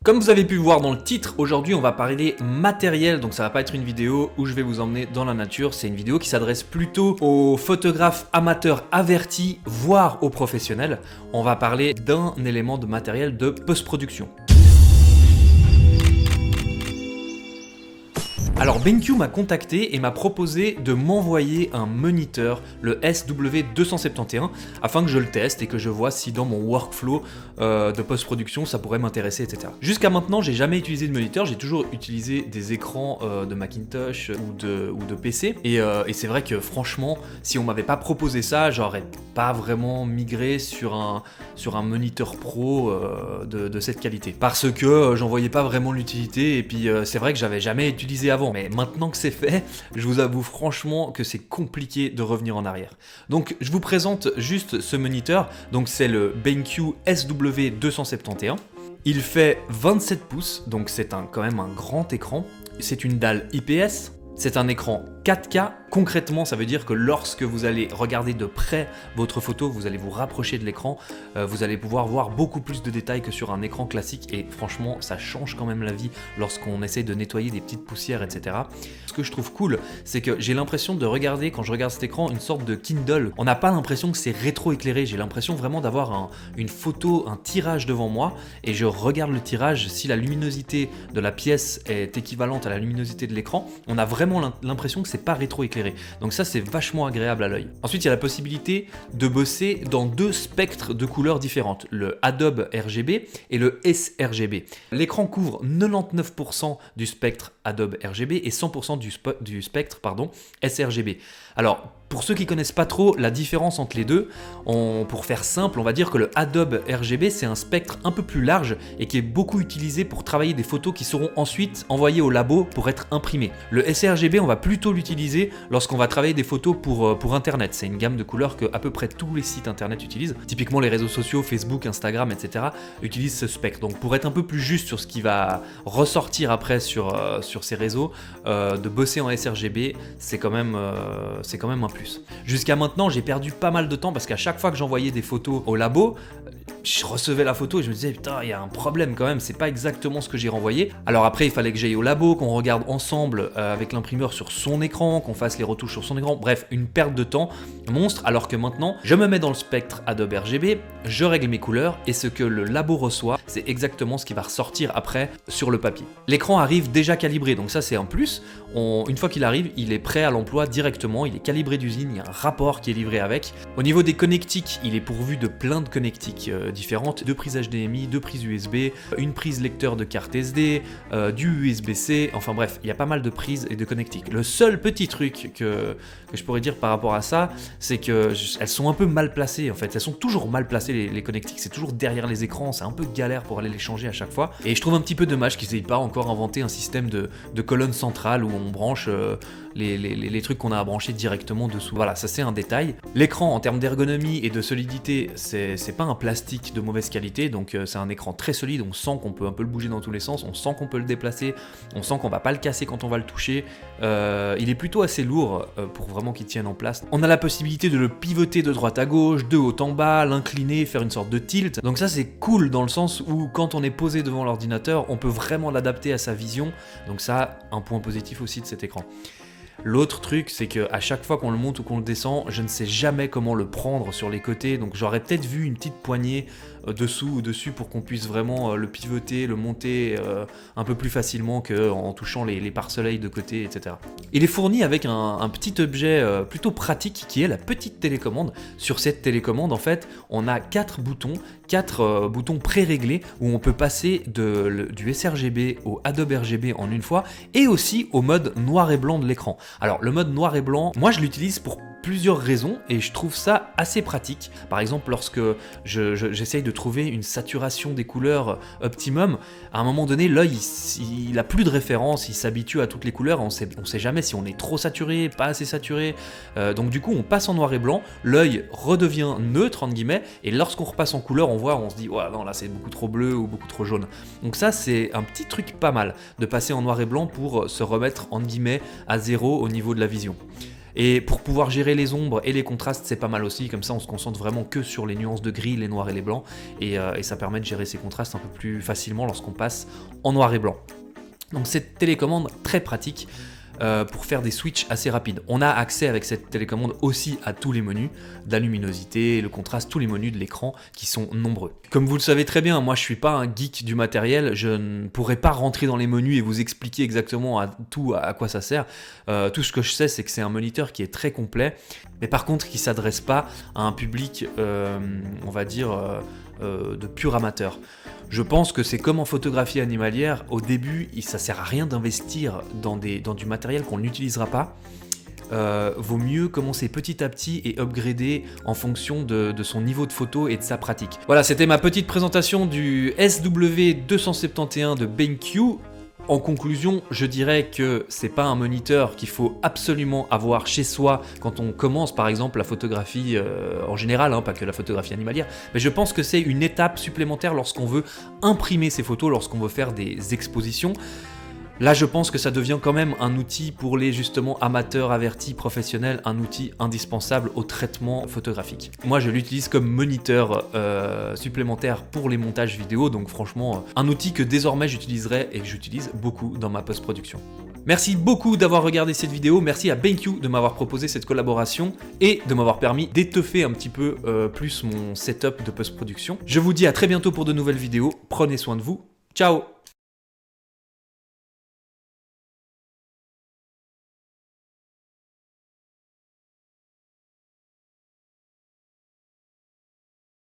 Comme vous avez pu le voir dans le titre, aujourd'hui on va parler matériel, donc ça va pas être une vidéo où je vais vous emmener dans la nature, c'est une vidéo qui s'adresse plutôt aux photographes amateurs avertis, voire aux professionnels. On va parler d'un élément de matériel de post-production. Alors BenQ m'a contacté et m'a proposé de m'envoyer un moniteur, le SW271, afin que je le teste et que je vois si dans mon workflow de post-production ça pourrait m'intéresser, etc. Jusqu'à maintenant, j'ai jamais utilisé de moniteur, j'ai toujours utilisé des écrans de Macintosh ou de PC. Et c'est vrai que franchement, si on m'avait pas proposé ça, j'aurais pas vraiment migré sur un moniteur pro de cette qualité. Parce que j'en voyais pas vraiment l'utilité et puis c'est vrai que j'avais jamais utilisé avant. Mais maintenant que c'est fait, je vous avoue franchement que c'est compliqué de revenir en arrière. Donc je vous présente juste ce moniteur. Donc c'est le BenQ SW271. Il fait 27 pouces, donc c'est quand même un grand écran. C'est une dalle IPS. C'est un écran 4K. Concrètement, ça veut dire que lorsque vous allez regarder de près votre photo, vous allez vous rapprocher de l'écran, vous allez pouvoir voir beaucoup plus de détails que sur un écran classique et franchement, ça change quand même la vie lorsqu'on essaie de nettoyer des petites poussières, etc. Ce que je trouve cool, c'est que j'ai l'impression de regarder, quand je regarde cet écran, une sorte de Kindle. On n'a pas l'impression que c'est rétro-éclairé, j'ai l'impression vraiment d'avoir une photo, un tirage devant moi et je regarde le tirage. Si la luminosité de la pièce est équivalente à la luminosité de l'écran, on a vraiment l'impression que c'est pas rétro-éclairé. Donc ça, c'est vachement agréable à l'œil. Ensuite, il y a la possibilité de bosser dans deux spectres de couleurs différentes, le Adobe RGB et le sRGB. L'écran couvre 99% du spectre Adobe RGB et 100% du spectre sRGB. Alors, pour ceux qui connaissent pas trop la différence entre les deux, pour faire simple, on va dire que le Adobe RGB, c'est un spectre un peu plus large et qui est beaucoup utilisé pour travailler des photos qui seront ensuite envoyées au labo pour être imprimées. Le sRGB, on va plutôt l'utiliser lorsqu'on va travailler des photos pour Internet. C'est une gamme de couleurs que à peu près tous les sites Internet utilisent. Typiquement, les réseaux sociaux, Facebook, Instagram, etc. utilisent ce spectre. Donc, pour être un peu plus juste sur ce qui va ressortir après sur ces réseaux, de bosser en sRGB, c'est quand même un plus. Jusqu'à maintenant, j'ai perdu pas mal de temps parce qu'à chaque fois que j'envoyais des photos au labo, je recevais la photo et je me disais putain, il y a un problème quand même, c'est pas exactement ce que j'ai renvoyé. Alors après, il fallait que j'aille au labo, qu'on regarde ensemble avec l'imprimeur sur son écran, qu'on fasse les retouches sur son écran. Bref, une perte de temps monstre. Alors que maintenant, je me mets dans le spectre Adobe RGB, je règle mes couleurs et ce que le labo reçoit, c'est exactement ce qui va ressortir après sur le papier. L'écran arrive déjà calibré, donc ça c'est un plus. Une fois qu'il arrive, il est prêt à l'emploi directement, il est calibré d'usine, il y a un rapport qui est livré avec. Au niveau des connectiques, il est pourvu de plein de connectiques différentes, deux prises HDMI, deux prises USB, une prise lecteur de carte SD, du USB-C, enfin bref, il y a pas mal de prises et de connectiques. Le seul petit truc que je pourrais dire par rapport à ça, c'est qu'elles sont un peu mal placées en fait, elles sont toujours mal placées les connectiques, c'est toujours derrière les écrans, c'est un peu galère pour aller les changer à chaque fois. Et je trouve un petit peu dommage qu'ils n'aient pas encore inventé un système de colonne centrale où on branche les trucs qu'on a à brancher directement dessous. Voilà, ça c'est un détail. L'écran en termes d'ergonomie et de solidité, c'est pas un plastique de mauvaise qualité, donc c'est un écran très solide, on sent qu'on peut un peu le bouger dans tous les sens, on sent qu'on peut le déplacer, on sent qu'on va pas le casser quand on va le toucher. Il est plutôt assez lourd pour vraiment qu'il tienne en place. On a la possibilité de le pivoter de droite à gauche, de haut en bas, l'incliner, faire une sorte de tilt. Donc ça c'est cool dans le sens où quand on est posé devant l'ordinateur, on peut vraiment l'adapter à sa vision. Donc ça, un point positif aussi de cet écran. L'autre truc, c'est qu'à chaque fois qu'on le monte ou qu'on le descend, je ne sais jamais comment le prendre sur les côtés, donc j'aurais peut-être vu une petite poignée dessous ou dessus pour qu'on puisse vraiment le pivoter, le monter un peu plus facilement qu'en touchant les pare-soleils de côté, etc. Il est fourni avec un petit objet plutôt pratique qui est la petite télécommande. Sur cette télécommande, en fait, on a 4 boutons pré-réglés où on peut passer du sRGB au Adobe RGB en une fois et aussi au mode noir et blanc de l'écran. Alors le mode noir et blanc, moi je l'utilise pour plusieurs raisons et je trouve ça assez pratique. Par exemple, lorsque j'essaye de trouver une saturation des couleurs optimum, à un moment donné, l'œil il a plus de référence, il s'habitue à toutes les couleurs, on sait jamais si on est trop saturé, pas assez saturé. Donc du coup, on passe en noir et blanc, l'œil redevient neutre entre guillemets, et lorsqu'on repasse en couleur, on se dit ouais non là c'est beaucoup trop bleu ou beaucoup trop jaune. Donc ça c'est un petit truc pas mal de passer en noir et blanc pour se remettre entre guillemets à zéro au niveau de la vision. Et pour pouvoir gérer les ombres et les contrastes, c'est pas mal aussi, comme ça on se concentre vraiment que sur les nuances de gris, les noirs et les blancs, et ça permet de gérer ces contrastes un peu plus facilement lorsqu'on passe en noir et blanc. Donc cette télécommande très pratique pour faire des switches assez rapides. On a accès avec cette télécommande aussi à tous les menus, de la luminosité, le contraste, tous les menus de l'écran qui sont nombreux. Comme vous le savez très bien, moi je suis pas un geek du matériel, je ne pourrais pas rentrer dans les menus et vous expliquer exactement à quoi ça sert. Tout ce que je sais, c'est que c'est un moniteur qui est très complet, mais par contre qui s'adresse pas à un public, on va dire, de purs amateurs. Je pense que c'est comme en photographie animalière, au début, ça sert à rien d'investir dans du matériel qu'on n'utilisera pas. Vaut mieux commencer petit à petit et upgrader en fonction de son niveau de photo et de sa pratique. Voilà, c'était ma petite présentation du SW271 de BenQ. En conclusion, je dirais que c'est pas un moniteur qu'il faut absolument avoir chez soi quand on commence par exemple la photographie en général, pas que la photographie animalière, mais je pense que c'est une étape supplémentaire lorsqu'on veut imprimer ses photos, lorsqu'on veut faire des expositions. Là, je pense que ça devient quand même un outil pour les justement amateurs, avertis, professionnels, un outil indispensable au traitement photographique. Moi, je l'utilise comme moniteur supplémentaire pour les montages vidéo, donc franchement, un outil que désormais j'utiliserai et que j'utilise beaucoup dans ma post-production. Merci beaucoup d'avoir regardé cette vidéo, merci à BenQ de m'avoir proposé cette collaboration et de m'avoir permis d'étoffer un petit peu plus mon setup de post-production. Je vous dis à très bientôt pour de nouvelles vidéos, prenez soin de vous, ciao!